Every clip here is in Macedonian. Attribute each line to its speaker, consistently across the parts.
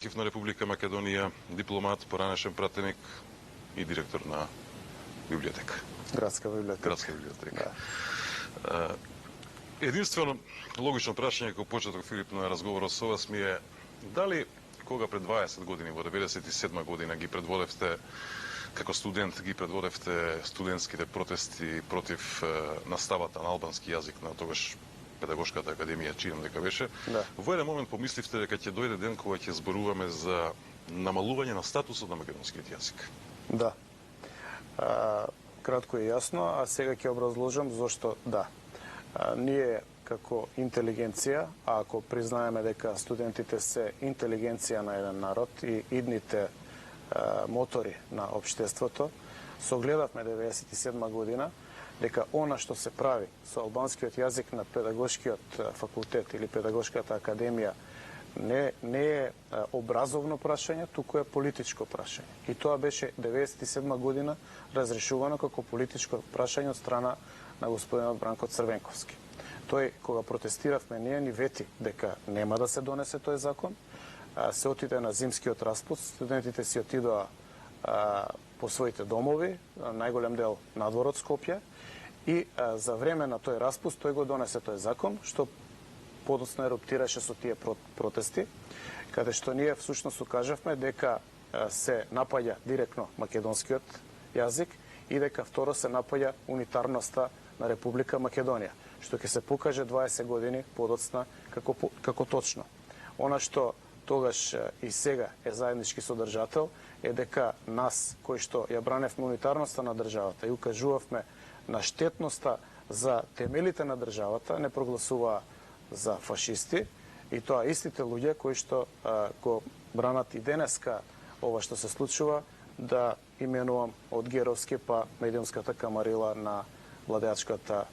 Speaker 1: Кив на Република Македонија, дипломат, поранешен пратеник и директор на библиотека.
Speaker 2: Градска библиотека.
Speaker 1: Градска библиотека. Да. Единствено логично прашање кога почеток, Филип, на разговорот со вас ми е дали кога пред 20 години, во 97 година ги предводевте како студент, ги предводевте студентските протести против наставата на албански јазик на тогаш Педагошката академија, чинам дека беше.
Speaker 2: Да.
Speaker 1: Во еден момент помисливте дека ќе дојде ден кога ќе зборуваме за намалување на статусот на македонскиот јазик.
Speaker 2: Да. Кратко и јасно, а сега ќе образложам зошто да. Ние како интелигенција, а ако признаеме дека студентите се интелигенција на еден народ и идните мотори на општеството, согледавме 97 година дека она што се прави со албанскиот јазик на педагошкиот факултет или педагошката академија не е образовно прашање, туку е политичко прашање. И тоа беше 97 година разрешувано како политичко прашање од страна на господинот Бранко Црвенковски. Тој, кога протестиравме, ние ни вети дека нема да се донесе тој закон, се отиде на зимскиот распуст, студентите си отидоа по своите домови, најголем дел надвор од Скопје, и за време на тој распуст тој го донесе тој закон, што подоцна еруптираше со тие протести, каде што ние всушност укажавме дека се напаѓа директно македонскиот јазик и дека второ се напаѓа унитарноста на Република Македонија, што ќе се покаже 20 години подоцна како точно. Она што тогаш и сега е заеднички содржател е дека нас, кои што ја браневме унитарноста на државата и укажувавме на штетноста за темелите на државата, не прогласуваа за фашисти, и тоа истите луѓе кои што го бранат и денеска ова што се случува, да именувам од Геровски па медиумската камарила на владеачката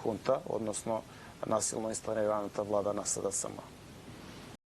Speaker 2: хунта, односно насилно инсталираната влада на СДСМ.